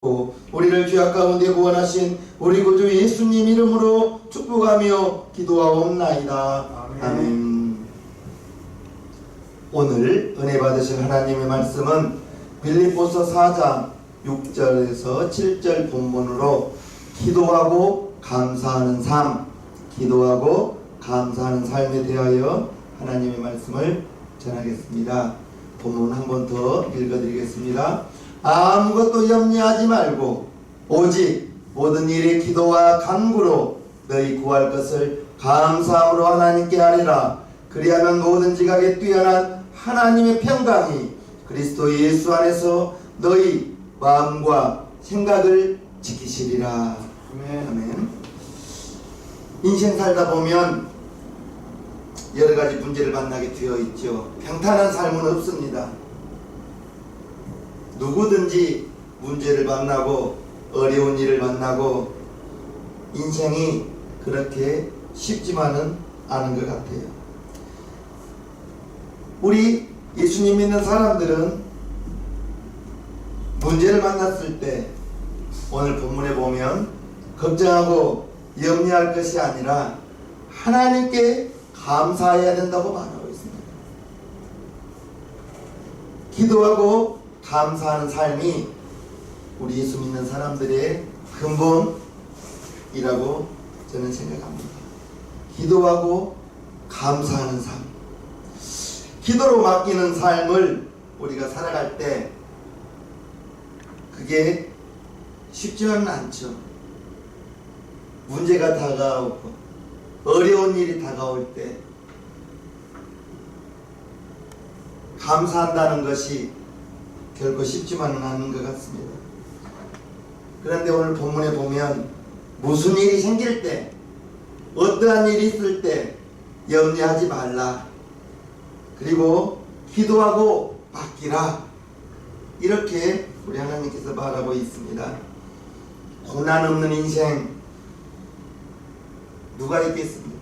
우리를 죄악 가운데 구원하신 우리 구주 예수님 이름으로 축복하며 기도하옵나이다. 아멘. 오늘 은혜 받으실 하나님의 말씀은 빌립보서 4장 6절에서 7절 본문으로 기도하고 감사하는 삶, 기도하고 감사하는 삶에 대하여 하나님의 말씀을 전하겠습니다. 본문 한 번 더 읽어드리겠습니다. 아무것도 염려하지 말고 오직 모든 일에 기도와 간구로 너희 구할 것을 감사함으로 하나님께 하리라. 그리하면 모든 지각에 뛰어난 하나님의 평강이 그리스도 예수 안에서 너희 마음과 생각을 지키시리라. 아멘. 인생 살다 보면 여러 가지 문제를 만나게 되어 있죠. 평탄한 삶은 없습니다. 누구든지 문제를 만나고 어려운 일을 만나고 인생이 그렇게 쉽지만은 않은 것 같아요. 우리 예수님 믿는 사람들은 문제를 만났을 때 오늘 본문에 보면 걱정하고 염려할 것이 아니라 하나님께 감사해야 된다고 말하고 있습니다. 기도하고 감사하는 삶이 우리 예수 믿는 사람들의 근본이라고 저는 생각합니다. 기도하고 감사하는 삶, 기도로 맡기는 삶을 우리가 살아갈 때 그게 쉽지는 않죠. 문제가 다가오고 어려운 일이 다가올 때 감사한다는 것이 결코 쉽지만은 않은 것 같습니다. 그런데 오늘 본문에 보면 무슨 일이 생길 때, 어떠한 일이 있을 때 염려하지 말라. 그리고 기도하고 맡기라. 이렇게 우리 하나님께서 말하고 있습니다. 고난 없는 인생 누가 있겠습니까?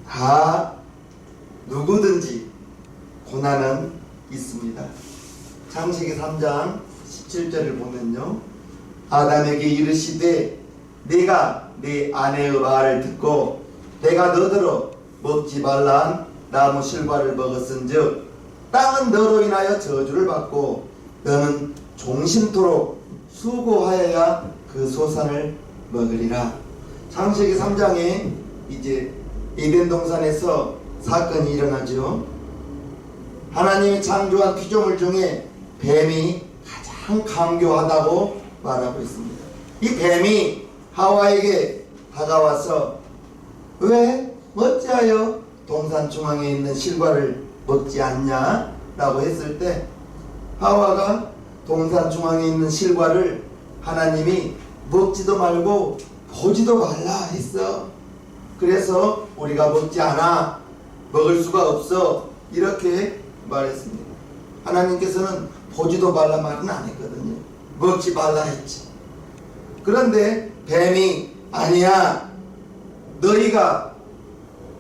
다 누구든지 고난은 있습니다. 창세기 3장 17절을 보면요, 아담에게 이르시되 네가 네 아내의 말을 듣고 내가 너더러 먹지 말란 나무 실과를 먹었은즉 땅은 너로 인하여 저주를 받고 너는 종신토록 수고하여야 그 소산을 먹으리라. 창세기 3장에 이제 에덴 동산에서 사건이 일어나죠. 하나님이 창조한 피조물 중에 뱀이 가장 강교하다고 말하고 있습니다. 이 뱀이 하와에게 다가와서 왜 어찌하여 동산 중앙에 있는 실과를 먹지 않냐? 라고 했을 때 하와가 동산 중앙에 있는 실과를 하나님이 먹지도 말고 보지도 말라 했어. 그래서 우리가 먹지 않아, 먹을 수가 없어, 이렇게 말했습니다. 하나님께서는 보지도 말라 말은 안 했거든요. 먹지 말라 했지. 그런데 뱀이 아니야, 너희가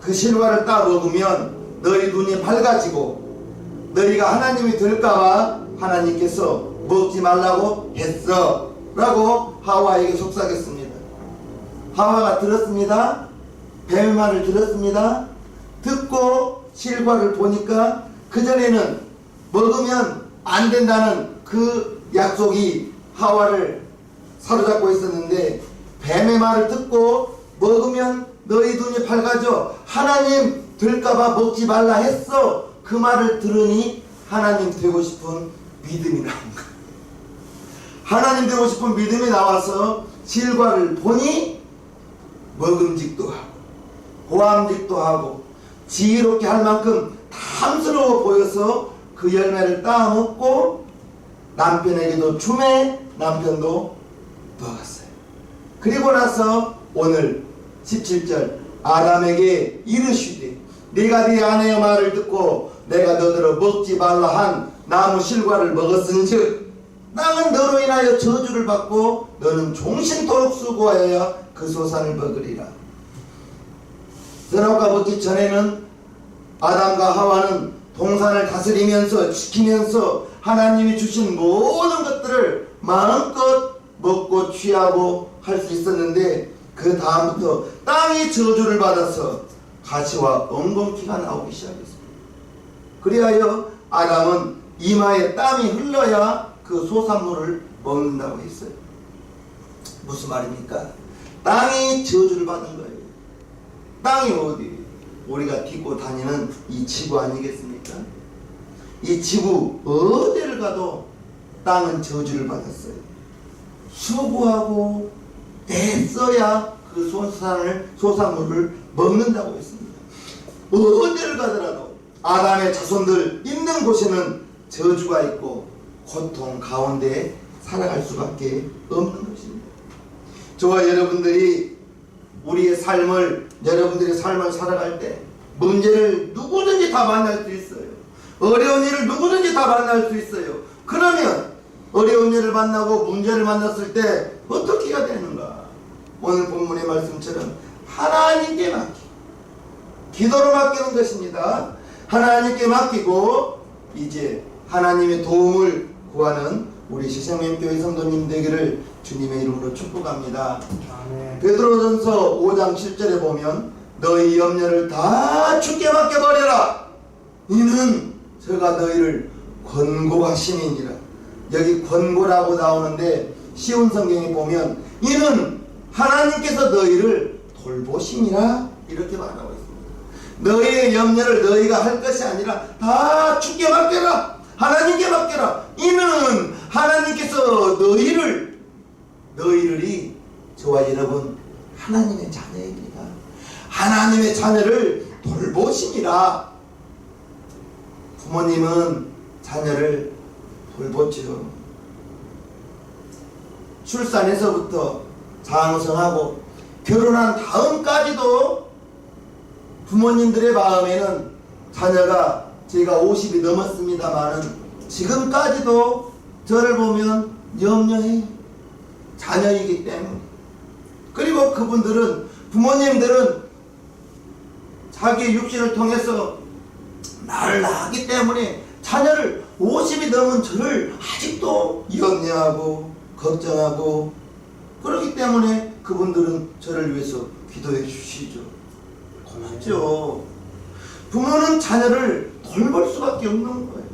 그 실과를 따 먹으면 너희 눈이 밝아지고 너희가 하나님이 될까봐 하나님께서 먹지 말라고 했어 라고 하와에게 속삭였습니다. 하와가 들었습니다. 뱀의 말을 들었습니다. 듣고 실과를 보니까 그전에는 먹으면 안 된다는 그 약속이 하와를 사로잡고 있었는데 뱀의 말을 듣고 먹으면 너희 눈이 밝아져 하나님 될까봐 먹지 말라 했어. 그 말을 들으니 하나님 되고 싶은 믿음이 나온 거예요. 하나님 되고 싶은 믿음이 나와서 실과를 보니 먹음직도 하고 보암직도 하고 지혜롭게 할 만큼 탐스러워 보여서 그 열매를 따먹고 남편에게도 주매 남편도 먹었어요. 그리고 나서 오늘 17절 아담에게 이르시되 네가 네 아내의 말을 듣고 내가 너더러 먹지 말라 한 나무 실과를 먹었은즉 땅은 너로 인하여 저주를 받고 너는 종신토록 수고하여야 그 소산을 먹으리라. 선악과 먹기 전에는 아담과 하와는 동산을 다스리면서 지키면서 하나님이 주신 모든 것들을 마음껏 먹고 취하고 할 수 있었는데 그 다음부터 땅이 저주를 받아서 가시와 엉겅퀴가 나오기 시작했습니다. 그리하여 아담은 이마에 땀이 흘러야 그 소산물을 먹는다고 했어요. 무슨 말입니까? 땅이 저주를 받은 거예요. 땅이 어디? 우리가 딛고 다니는 이 지구 아니겠습니까? 이 지구 어디를 가도 땅은 저주를 받았어요. 수고하고 애써야 그 소산물을 먹는다고 했습니다. 어디를 가더라도 아담의 자손들 있는 곳에는 저주가 있고 고통 가운데 살아갈 수밖에 없는 것입니다. 저와 여러분들이 여러분들의 삶을 살아갈 때 문제를 누구든지 다 만날 수 있어요. 어려운 일을 누구든지 다 만날 수 있어요. 그러면 어려운 일을 만나고 문제를 만났을 때 어떻게 해야 되는가? 오늘 본문의 말씀처럼 하나님께 맡기고 기도로 맡기는 것입니다. 하나님께 맡기고 이제 하나님의 도움을 구하는 우리 시생명교회 성도님 되기를 주님의 이름으로 축복합니다. 아멘. 베드로전서 5장 7절에 보면 너희 염려를 다 주께 맡겨버려라. 이는 저가 너희를 권고하심이니라. 여기 권고라고 나오는데 쉬운 성경에 보면 이는 하나님께서 너희를 돌보심이라 이렇게 말하고 있습니다. 너희의 염려를 너희가 할 것이 아니라 다 주께 맡겨라. 하나님께 맡겨라. 이는 하나님께서 너희들이 저와 여러분 하나님의 자녀입니다. 하나님의 자녀를 돌보심이라. 부모님은 자녀를 돌보죠. 출산에서부터 장성하고 결혼한 다음까지도 부모님들의 마음에는 자녀가 제가 50이 넘었습니다만은 지금까지도 저를 보면 염려해요. 자녀이기 때문에. 그리고 부모님들은 자기의 육신을 통해서 나를 낳았기 때문에 자녀를 50이 넘은 저를 아직도 염려하고 걱정하고 그렇기 때문에 그분들은 저를 위해서 기도해 주시죠. 고맙죠. 부모는 자녀를 돌볼 수밖에 없는 거예요.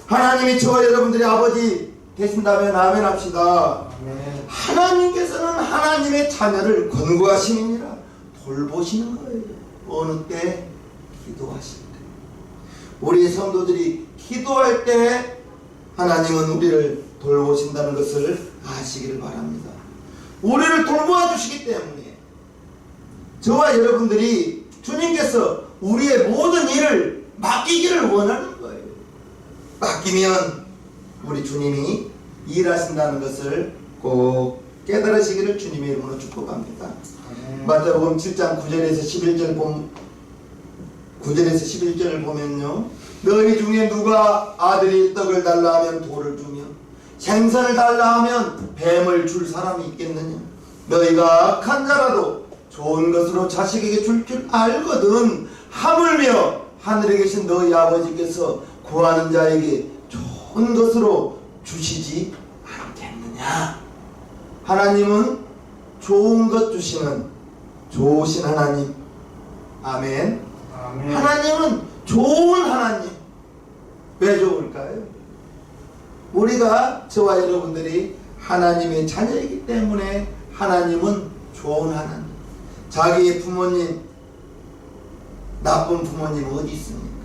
하나님이 저와 여러분들의 아버지 되신다면 아멘 합시다. 아멘. 하나님께서는 하나님의 자녀를 권고하시느니라 돌보시는 거예요. 어느 때? 기도하실 때. 우리 성도들이 기도할 때 하나님은 우리를 돌보신다는 것을 아시기를 바랍니다. 우리를 돌보아 주시기 때문에 저와 여러분들이 주님께서 우리의 모든 일을 맡기기를 원하는 거예요. 맡기면 우리 주님이 일하신다는 것을 꼭 깨달으시기를 주님의 이름으로 축복합니다. 마태복음 7장 9절에서 11절을 보면요, 너희 중에 누가 아들이 떡을 달라 하면 돌을 주며 생선을 달라 하면 뱀을 줄 사람이 있겠느냐? 너희가 악한 자라도 좋은 것으로 자식에게 줄 알거든 하물며 하늘에 계신 너희 아버지께서 구하는 자에게 좋은 것으로 주시지 않겠느냐? 하나님은 좋은 것 주시는 좋으신 하나님. 아멘. 아멘. 하나님은 좋은 하나님. 왜 좋을까요? 우리가 저와 여러분들이 하나님의 자녀이기 때문에 하나님은 좋은 하나님. 자기의 부모님, 나쁜 부모님 어디 있습니까?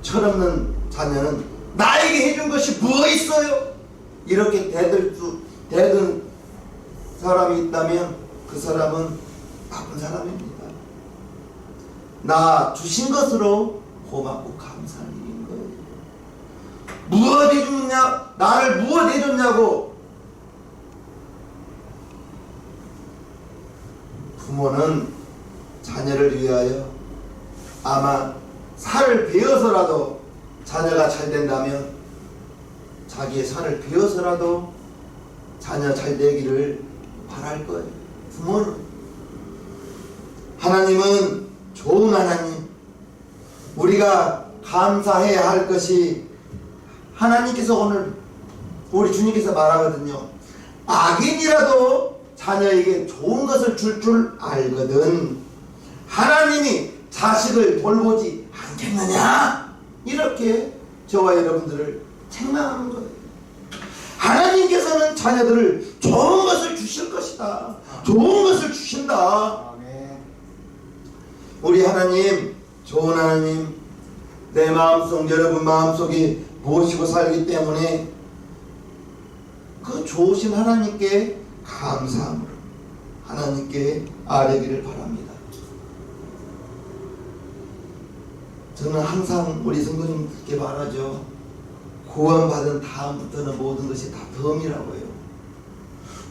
철없는 자녀는 나에게 해준 것이 뭐 있어요? 이렇게 대든 사람이 있다면 그 사람은 나쁜 사람입니다. 나 주신 것으로 고맙고 감사한 일인 거예요. 무엇 해줬냐? 나를 무엇 해줬냐고. 부모는 자녀를 위하여 아마 살을 베어서라도 자녀가 잘 된다면 자기의 살을 베어서라도 자녀 잘 되기를 바랄 거예요. 부모는. 하나님은 좋은 하나님. 우리가 감사해야 할 것이 하나님께서 오늘 우리 주님께서 말하거든요. 악인이라도 자녀에게 좋은 것을 줄 알거든 하나님이 자식을 돌보지 않겠느냐? 이렇게 저와 여러분들을 책망하는 거예요. 하나님께서는 자녀들을 좋은 것을 주실 것이다. 좋은 것을 주신다. 우리 하나님, 좋은 하나님, 내 마음속, 여러분 마음속에 모시고 살기 때문에 그 좋으신 하나님께 감사함으로 하나님께 아뢰기를 바랍니다. 저는 항상 우리 성도님들께 말하죠. 구원받은 다음부터는 모든 것이 다 덤이라고 해요.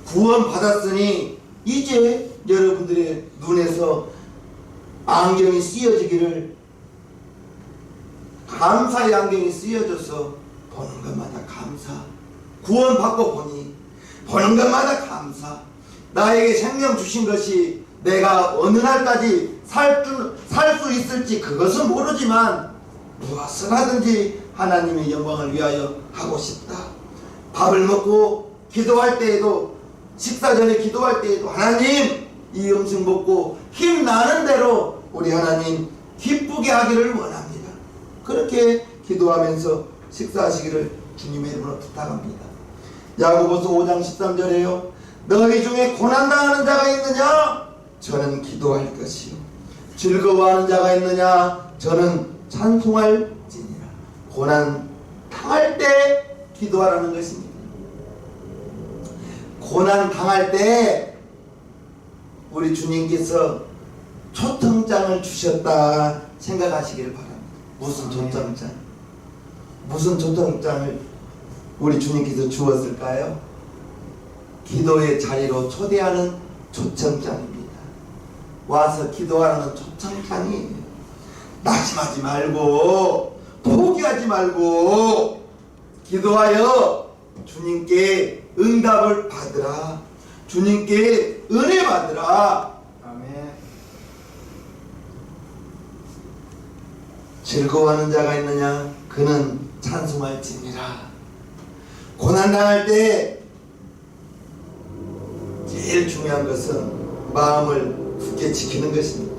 구원받았으니 이제 여러분들의 눈에서 안경이 씌어지기를, 감사의 안경이 씌어져서 보는 것마다 감사. 구원받고 보니 보는 것마다 감사. 나에게 생명 주신 것이 내가 어느 날까지 살 수 있을지 그것은 모르지만 무엇을 하든지 하나님의 영광을 위하여 하고 싶다. 밥을 먹고 기도할 때에도, 식사 전에 기도할 때에도 하나님 이 음식 먹고 힘나는 대로 우리 하나님 기쁘게 하기를 원합니다. 그렇게 기도하면서 식사하시기를 주님의 이름으로 부탁합니다. 야고보서 5장 13절에요. 너희 중에 고난당하는 자가 있느냐? 저는 기도할 것이요. 즐거워하는 자가 있느냐? 저는 찬송할지니라. 고난 당할 때 기도하라는 것입니다. 고난 당할 때 우리 주님께서 초청장을 주셨다 생각하시기를 바랍니다. 무슨 초청장? 무슨 초청장을 우리 주님께서 주었을까요? 기도의 자리로 초대하는 초청장입니다. 와서 기도하라는 초청장이에요. 낙심하지 말고 포기하지 말고 기도하여 주님께 응답을 받으라. 주님께 은혜 받으라. 아멘. 즐거워하는 자가 있느냐? 그는 찬송할지니라. 고난당할 때 제일 중요한 것은 마음을 굳게 지키는 것입니다.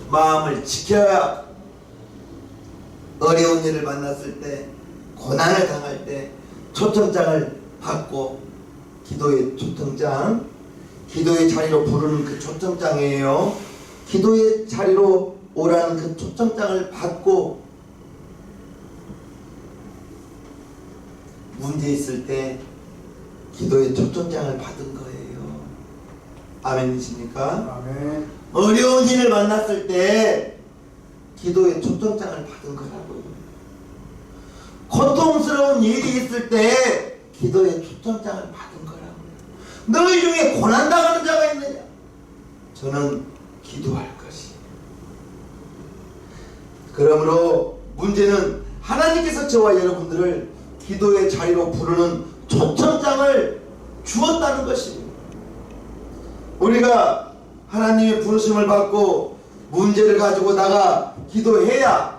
마음을 지켜야 어려운 일을 만났을 때, 고난을 당할 때 초청장을 받고, 기도의 초청장, 기도의 자리로 부르는 그 초청장이에요. 기도의 자리로 오라는 그 초청장을 받고 문제 있을 때 기도의 초청장을 받은 거예요. 아멘이십니까? 아멘. 어려운 일을 만났을 때 기도의 초청장을 받은 거라고요. 고통스러운 일이 있을 때 기도의 초청장을 받은 거라고요. 너희 중에 고난당하는 자가 있느냐? 저는 기도할 것이. 그러므로 문제는 하나님께서 저와 여러분들을 기도의 자리로 부르는 초청장을 주었다는 것입니다. 우리가 하나님의 부르심을 받고 문제를 가지고 나가 기도해야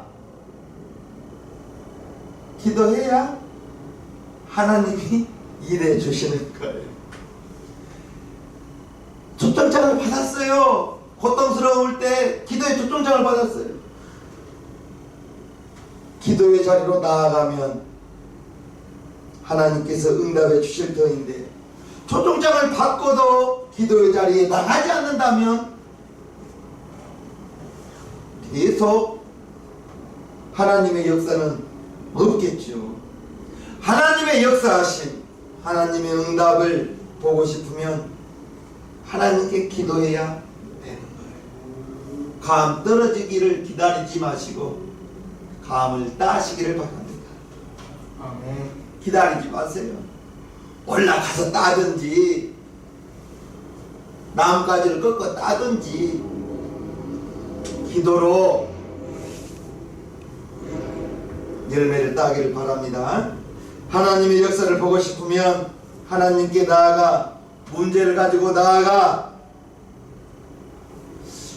하나님이 일해 주시는 거예요. 초청장을 받았어요. 고통스러울 때 기도의 초청장을 받았어요. 기도의 자리로 나아가면 하나님께서 응답해 주실 터인데, 초청장을 받고도 기도의 자리에 나가지 않는다면 계속 하나님의 역사는 없겠죠. 하나님의 역사하심, 하나님의 응답을 보고 싶으면 하나님께 기도해야 되는 거예요. 감 떨어지기를 기다리지 마시고 감을 따시기를 바랍니다. 아멘. 기다리지 마세요. 올라가서 따든지 나뭇가지를 꺾어 따든지 기도로 열매를 따기를 바랍니다. 하나님의 역사를 보고 싶으면 하나님께 나아가 문제를 가지고 나아가,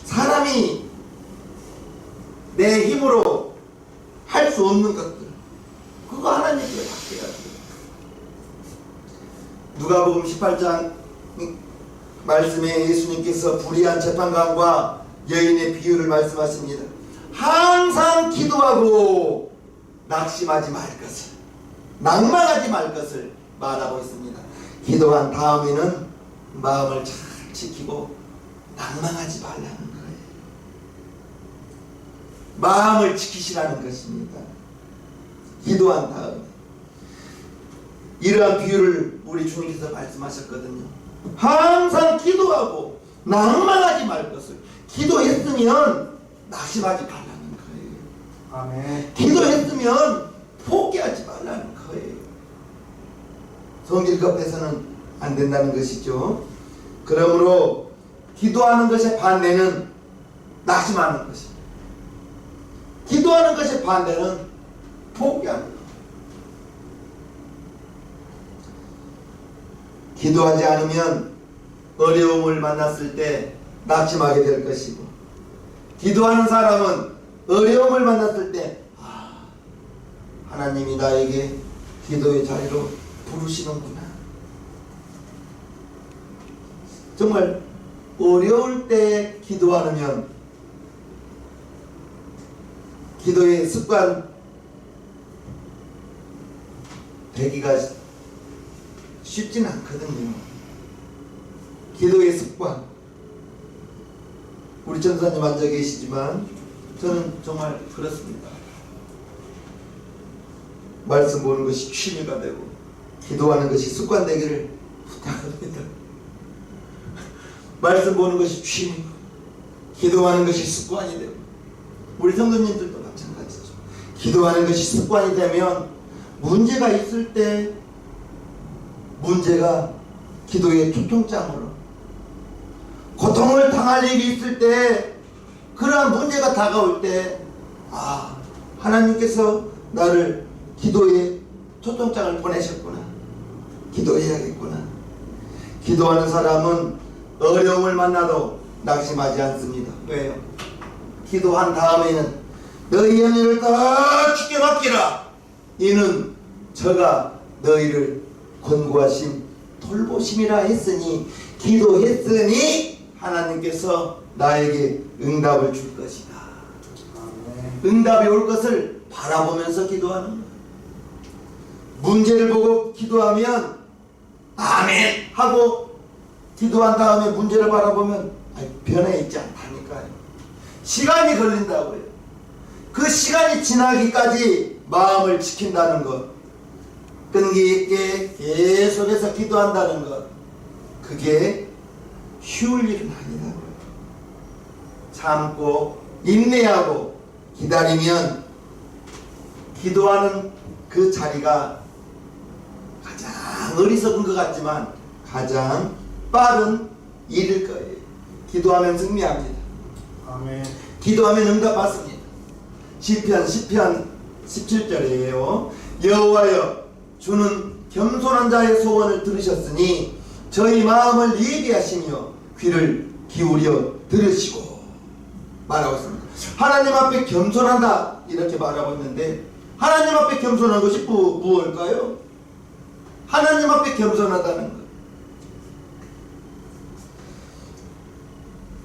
사람이 내 힘으로 할 수 없는 것들, 그거 하나님께 맡겨야 돼요. 누가복음 18장 말씀에 예수님께서 불의한 재판관과 여인의 비유를 말씀하십니다. 항상 기도하고 낙심하지 말 것을, 낭망하지 말 것을 말하고 있습니다. 기도한 다음에는 마음을 잘 지키고 낭망하지 말라는 거예요. 마음을 지키시라는 것입니다. 기도한 다음에. 이러한 비유를 우리 주님께서 말씀하셨거든요. 항상 기도하고 낭만하지 말 것을. 기도했으면 낙심하지 말라는 거예요. 아멘. 기도했으면 포기하지 말라는 거예요. 성질 급해서는 안 된다는 것이죠. 그러므로 기도하는 것의 반대는 낙심하는 것입니다. 기도하는 것의 반대는 포기하는 것. 기도하지 않으면 어려움을 만났을 때 낙심하게 될 것이고, 기도하는 사람은 어려움을 만났을 때 하나님이 나에게 기도의 자리로 부르시는구나. 정말 어려울 때 기도하면 기도의 습관 되기가 쉽지는 않거든요. 기도의 습관. 우리 전사님 앉아 계시지만 저는 정말 그렇습니다. 말씀 보는 것이 취미가 되고 기도하는 것이 습관 되기를 부탁합니다. 말씀 보는 것이 취미, 기도하는 것이 습관이 되고, 우리 성도님들도 마찬가지죠. 기도하는 것이 습관이 되면 문제가 있을 때 문제가 기도의 초청장으로, 고통을 당할 일이 있을 때, 그러한 문제가 다가올 때 하나님께서 나를 기도의 초청장을 보내셨구나, 기도해야겠구나. 기도하는 사람은 어려움을 만나도 낙심하지 않습니다. 왜요? 기도한 다음에는 너희 연인을 다 죽게 맡기라. 이는 저가 너희를 권고하신 돌보심이라 했으니, 기도했으니 하나님께서 나에게 응답을 줄 것이다. 아멘. 응답이 올 것을 바라보면서 기도하는 거예요. 문제를 보고 기도하면 아멘 하고 기도한 다음에 문제를 바라보면 변해 있지 않다니까요. 시간이 걸린다고요. 그 시간이 지나기까지 마음을 지킨다는 것, 끈기 있게 계속해서 기도한다는 것, 그게 쉬울 일은 아니라고요. 참고 인내하고 기다리면 기도하는 그 자리가 가장 어리석은 것 같지만 가장 빠른 일일 거예요. 기도하면 승리합니다. 아멘. 기도하면 응답받습니다. 시편 17절이에요. 여호와여, 주는 겸손한 자의 소원을 들으셨으니 저희 마음을 예비하시며 귀를 기울여 들으시고, 말하고 있습니다. 하나님 앞에 겸손한다 이렇게 말하고 있는데, 하나님 앞에 겸손한 것이 무엇일까요? 하나님 앞에 겸손하다는 것,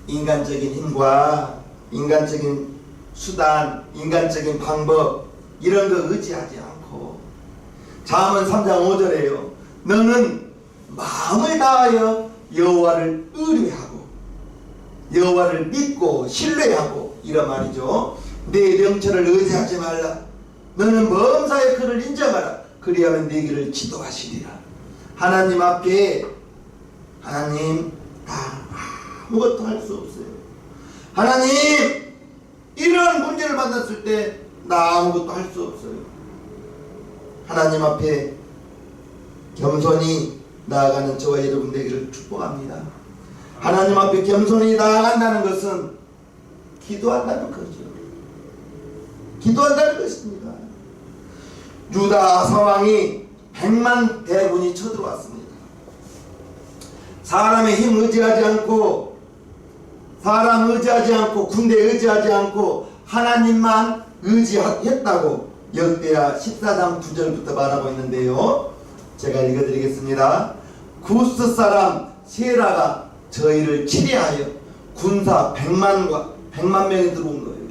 인간적인 힘과 인간적인 수단, 인간적인 방법 이런 거 의지하지 않고, 잠언 3장 5절에요. 너는 마음을 다하여 여호와를 의뢰하고 여호와를 믿고 신뢰하고, 이런 말이죠. 내 명철을 의지하지 말라. 너는 범사의 그를 인정하라. 그리하면 네 길을 지도하시리라. 하나님 앞에, 하나님 다 아무것도 할 수 없어요. 하나님, 이런 문제를 만났을 때 나 아무것도 할 수 없어요. 하나님 앞에 겸손히 나아가는 저와 여러분 되기를 축복합니다. 하나님 앞에 겸손히 나아간다는 것은 기도한다는 거죠. 기도한다는 것입니다. 유다 사왕이 100만 대군이 쳐들어왔습니다. 사람의 힘 의지하지 않고, 사람 의지하지 않고, 군대 의지하지 않고 하나님만 의지했다고 역대하 14장 9절부터 말하고 있는데요. 제가 읽어드리겠습니다. 구스 사람 세라가 저희를 치리하여 군사 100만 명이 들어온 거예요.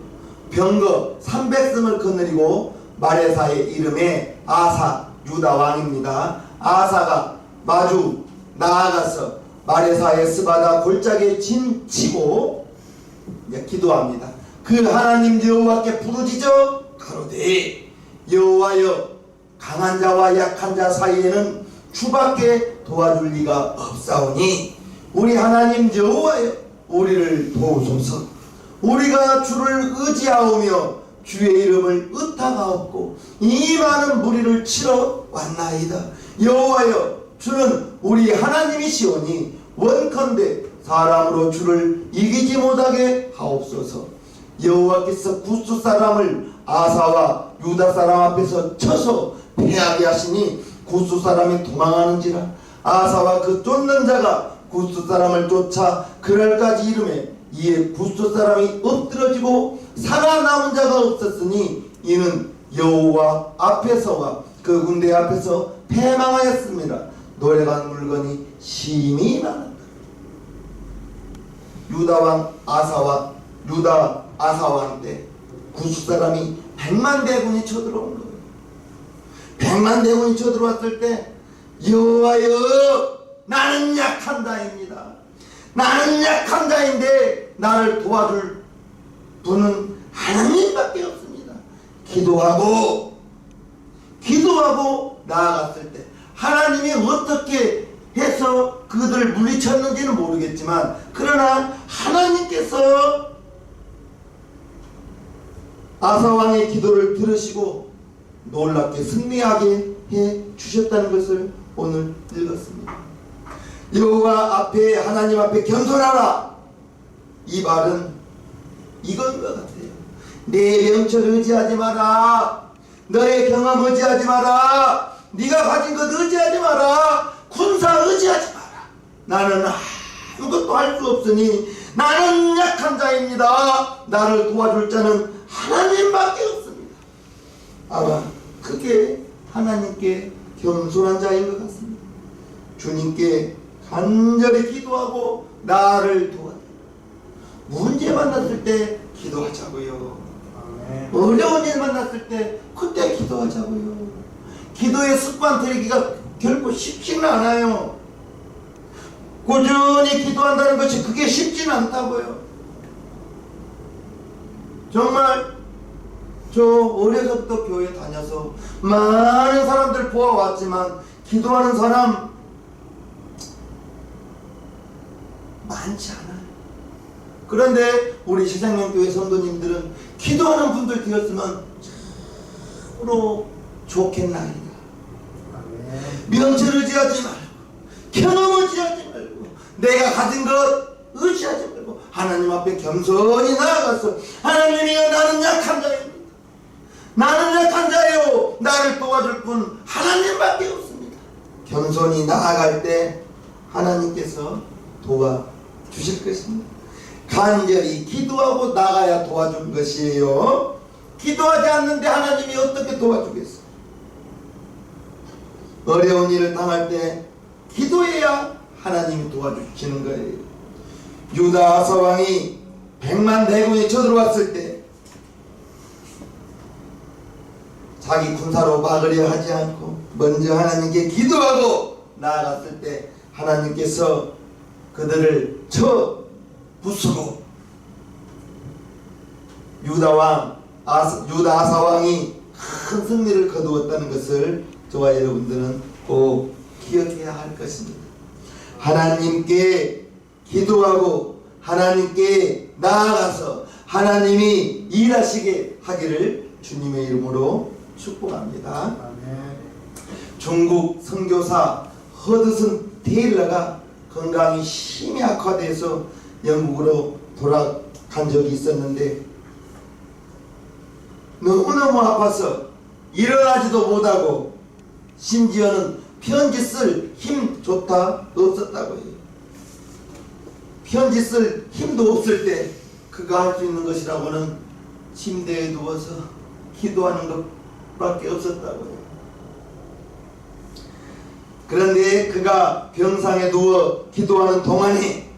병거 300승을 거느리고 마레사의 이름에 아사 유다 왕입니다. 아사가 마주 나아가서 마레사의 스바다 골짜기에 진치고 기도합니다. 그 하나님 여호와께 부르짖어 가로되 여호와여 강한 자와 약한 자 사이에는 주밖에 도와줄 리가 없사오니 우리 하나님 여호와여 우리를 도우소서. 우리가 주를 의지하오며 주의 이름을 의탁하옵고 이 많은 무리를 치러 왔나이다. 여호와여 주는 우리 하나님이시오니 원컨대 사람으로 주를 이기지 못하게 하옵소서. 여호와께서 구스 사람을 아사와 유다 사람 앞에서 쳐서 패하게 하시니 구스 사람이 도망하는지라. 아사와 그 쫓는 자가 구스 사람을 쫓아 그날까지 이르매 이에 구스 사람이 엎드러지고 살아남은 자가 없었으니 이는 여호와 앞에서와 그 군대 앞에서 패망하였습니다. 노래방 물건이 심히 많았다. 유다 아사왕 때 구스 사람이 100만 대군이 쳐들어온 거예요. 100만 대군이 쳐들어왔을 때 여호와여 나는 약한 자입니다. 나는 약한 자인데 나를 도와줄 분은 하나님밖에 없습니다. 기도하고 나아갔을 때 하나님이 어떻게 해서 그들을 물리쳤는지는 모르겠지만 그러나 하나님께서 아사왕의 기도를 들으시고 놀랍게 승리하게 해 주셨다는 것을 오늘 읽었습니다. 여호와 앞에 하나님 앞에 겸손하라. 이 말은 이건 것 같아요. 내 명철 의지하지 마라. 너의 경험 의지하지 마라. 네가 가진 것 의지하지 마라. 군사 의지하지 마라. 나는 아무것도 할 수 없으니 나는 약한 자입니다. 나를 도와줄 자는 하나님밖에 없습니다. 아마 그게 하나님께 겸손한 자인 것 같습니다. 주님께 간절히 기도하고 나를 도와줘. 문제 만났을 때 기도하자고요. 어려운 일 만났을 때 그때 기도하자고요. 기도의 습관 들이기가 결코 쉽지는 않아요. 꾸준히 기도한다는 것이 그게 쉽지는 않다고요. 정말 저 어려서부터 교회 다녀서 많은 사람들 보아왔지만 기도하는 사람 많지 않아요. 그런데 우리 시장령교회 성도님들은 기도하는 분들 되었으면 참으로 좋겠나이다. 명철 의지하지 말고 경험 의지하지 말고 내가 가진 것 의지하지 말고 하나님 앞에 겸손히 나아가서 하나님이여 나는 약한 자입니다. 나는 약한 자요. 나를 도와줄 분 하나님밖에 없습니다. 겸손히 나아갈 때 하나님께서 도와주실 것입니다. 간절히 기도하고 나가야 도와줄 것이에요. 기도하지 않는데 하나님이 어떻게 도와주겠어요? 어려운 일을 당할 때 기도해야 하나님이 도와주시는 거예요. 유다 아사왕이 100만 대군이 쳐들어왔을 때 자기 군사로 막으려 하지 않고 먼저 하나님께 기도하고 나아갔을 때 하나님께서 그들을 쳐 부수고 유다 아사왕이 큰 승리를 거두었다는 것을 저와 여러분들은 꼭 기억해야 할 것입니다. 하나님께 기도하고 하나님께 나아가서 하나님이 일하시게 하기를 주님의 이름으로 축복합니다. 중국 선교사 허드슨 테일러가 건강이 심히 악화돼서 영국으로 돌아간 적이 있었는데 너무너무 아파서 일어나지도 못하고 심지어는 편지 쓸 힘조차 없었다고 해요. 편지 쓸 힘도 없을 때 그가 할 수 있는 것이라고는 침대에 누워서 기도하는 것밖에 없었다고 해요. 그런데 그가 병상에 누워 기도하는 동안에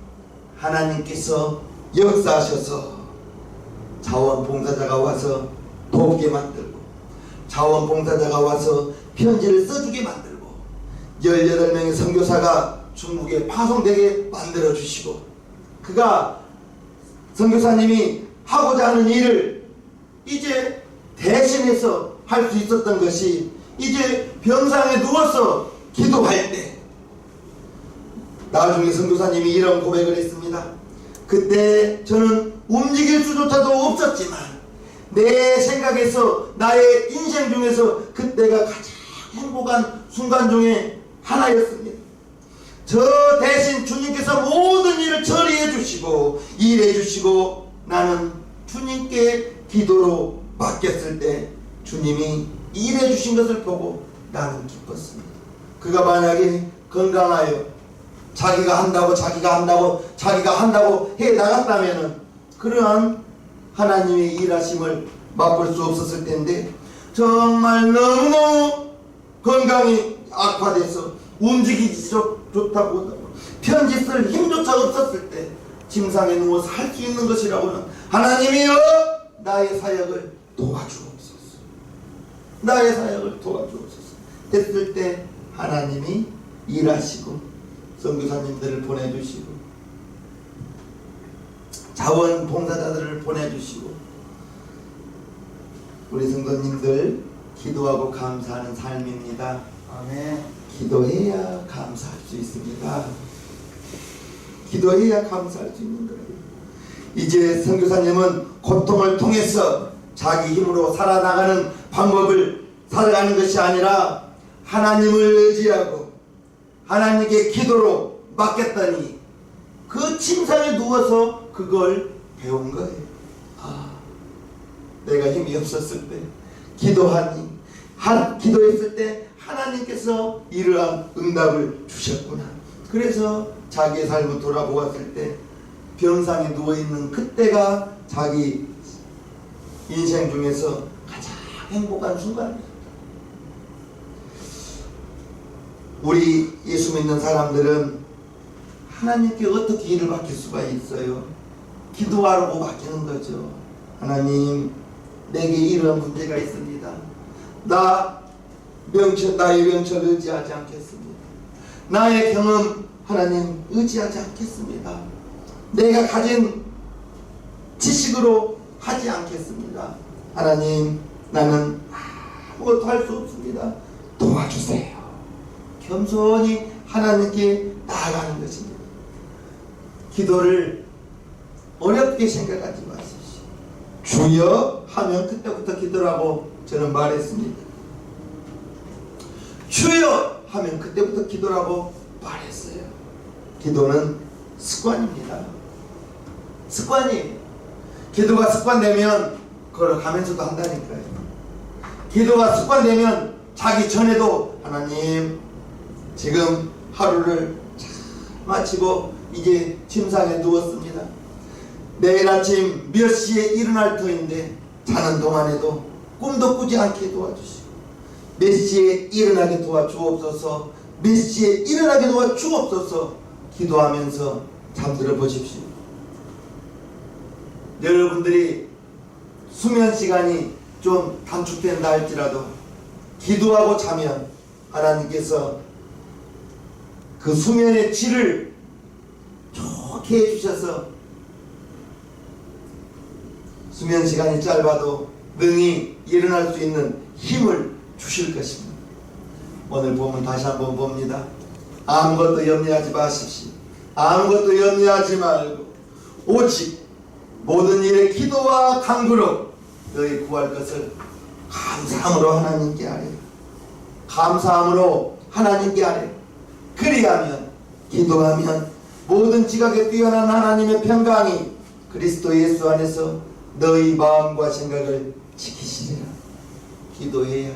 하나님께서 역사하셔서 자원봉사자가 와서 돕게 만들고, 자원봉사자가 와서 편지를 써주게 만들고, 18명의 선교사가 중국에 파송되게 만들어주시고, 그가 선교사님이 하고자 하는 일을 이제 대신해서 할 수 있었던 것이, 이제 병상에 누워서 기도할 때 나중에 선교사님이 이런 고백을 했습니다. 그때 저는 움직일 수조차도 없었지만 내 생각에서, 나의 인생 중에서 그때가 가장 행복한 순간 중에 하나였습니다. 저 대신 주님께서 모든 일을 처리해 주시고 일해 주시고, 나는 주님께 기도로 맡겼을 때 주님이 일해 주신 것을 보고 나는 기뻤습니다. 그가 만약에 건강하여 자기가 한다고 해 나갔다면은 그러한 하나님의 일하심을 맛볼 수 없었을 텐데, 정말 너무너무 건강이 악화돼서 움직이기 좋다고 편지 쓸 힘조차 없었을 때 침상에 누워서 할 수 있는 것이라고는, 하나님이여 나의 사역을 도와주옵소서, 나의 사역을 도와주옵소서 했을 때 하나님이 일하시고 선교사님들을 보내주시고 자원봉사자들을 보내주시고, 우리 성도님들 기도하고 감사하는 삶입니다. 아멘. 기도해야 감사할 수 있습니다. 기도해야 감사할 수 있는 거예요. 이제 선교사님은 고통을 통해서 자기 힘으로 살아나가는 방법을 살아가는 것이 아니라 하나님을 의지하고 하나님께 기도로 맡겼더니 그 침상에 누워서 그걸 배운 거예요. 내가 힘이 없었을 때 기도하니, 기도했을 때 하나님께서 이러한 응답을 주셨구나. 그래서 자기의 삶을 돌아보았을 때 병상에 누워있는 그때가 자기 인생 중에서 가장 행복한 순간이에요. 우리 예수 믿는 사람들은 하나님께 어떻게 일을 맡길 수가 있어요? 기도하라고 맡기는 거죠. 하나님, 내게 이런 문제가 있습니다. 나의 명철 의지하지 않겠습니다. 나의 경험 하나님 의지하지 않겠습니다. 내가 가진 지식으로 하지 않겠습니다. 하나님, 나는 아무것도 할 수 없습니다. 도와주세요. 겸손히 하나님께 나아가는 것입니다. 기도를 어렵게 생각하지 마십시오. 주여 하면 그때부터 기도라고 저는 말했습니다. 주여 하면 그때부터 기도라고 말했어요. 기도는 습관입니다. 습관이에요. 기도가 습관되면 걸어가면서도 한다니까요. 기도가 습관되면 자기 전에도 하나님, 지금 하루를 잘 마치고 이제 침상에 누웠습니다. 내일 아침 몇 시에 일어날 터인데 자는 동안에도 꿈도 꾸지 않게 도와주시고, 몇 시에 일어나게 도와주옵소서, 몇 시에 일어나게 도와주옵소서 기도하면서 잠들어 보십시오. 여러분들이 수면 시간이 좀 단축된다 할지라도 기도하고 자면 하나님께서 그 수면의 질을 좋게 해주셔서 수면 시간이 짧아도 능히 일어날 수 있는 힘을 주실 것입니다. 오늘 보면 다시 한번 봅니다. 아무것도 염려하지 마십시오. 아무것도 염려하지 말고 오직 모든 일에 기도와 간구로 너희 구할 것을 감사함으로 하나님께 하래요. 감사함으로 하나님께 하래요. 그리하면, 기도하면 모든 지각에 뛰어난 하나님의 평강이 그리스도 예수 안에서 너희 마음과 생각을 지키시리라. 기도해야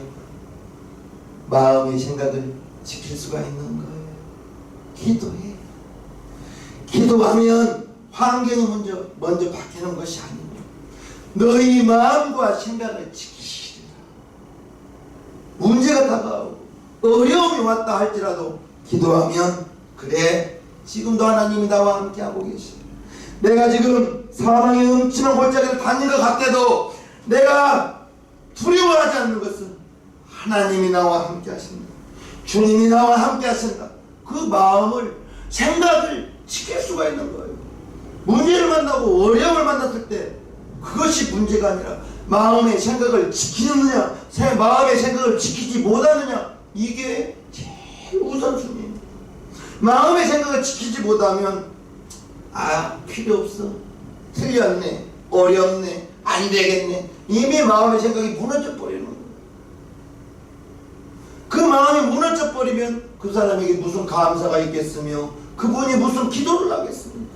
마음의 생각을 지킬 수가 있는 거예요. 기도해. 기도하면 환경이 먼저 바뀌는 것이 아니고 너희 마음과 생각을 지키시리라. 문제가 다가오고 어려움이 왔다 할지라도 기도하면 그래 지금도 하나님이 나와 함께하고 계시. 내가 지금 사망의 음침한 골짜기를 다닌 것 같아도 내가 두려워하지 않는 것은 하나님이 나와 함께 하신다. 주님이 나와 함께 하신다. 그 마음을 생각을 지킬 수가 있는 거예요. 문제를 만나고 어려움을 만났을 때 그것이 문제가 아니라 마음의 생각을 지키느냐 마음의 생각을 지키지 못하느냐 이게 제일 우선순위예요. 마음의 생각을 지키지 못하면 필요 없어, 틀렸네, 어렵네, 안 되겠네, 이미 마음의 생각이 무너져 버리는 거예요. 그 마음이 무너져 버리면 그 사람에게 무슨 감사가 있겠으며 그분이 무슨 기도를 하겠습니까?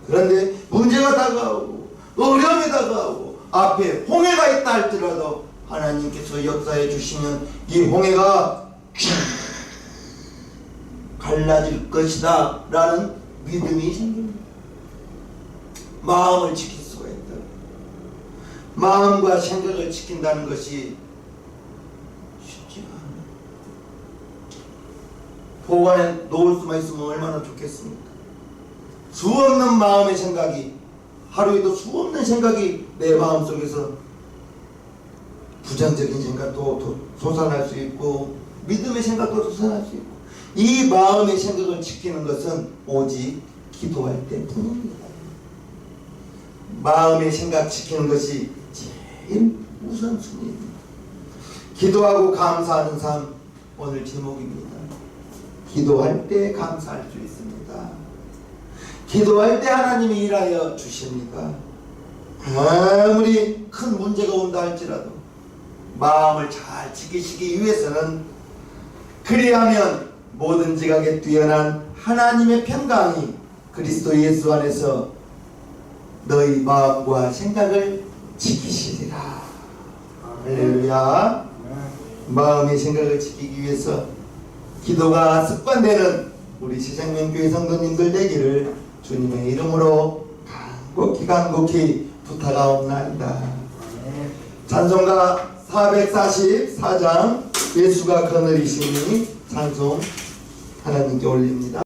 그런데 문제가 다가오고 어려움이 다가오고 앞에 홍해가 있다 할지라도 하나님께서 역사해 주시면 이 홍해가 갈라질 것이다 라는 믿음이 생깁니다. 마음을 지킬 수가 있다. 마음과 생각을 지킨다는 것이 쉽지가 않아요. 보관해 놓을 수만 있으면 얼마나 좋겠습니까? 수없는 마음의 생각이 하루에도 수없는 생각이 내 마음속에서 부정적인 생각도 솟아날 수 있고 믿음의 생각도 솟아날 수 있고 이 마음의 생각을 지키는 것은 오직 기도할 때뿐입니다. 마음의 생각 지키는 것이 제일 우선순위입니다. 기도하고 감사하는 삶 오늘 제목입니다. 기도할 때 감사할 수 있습니다. 기도할 때 하나님이 일하여 주십니다. 아무리 큰 문제가 온다 할지라도 마음을 잘 지키시기 위해서는 그리하면 뭐든지 가게 뛰어난 하나님의 평강이 그리스도 예수 안에서 너희 마음과 생각을 지키시리라. 할렐루야. 마음의 생각을 지키기 위해서 기도가 습관되는 우리 시생명교회 성도님들 되기를 주님의 이름으로 간곡히 부탁하옵나이다. 찬송가 444장 예수가 그늘이시니 찬송 하나님께 올립니다.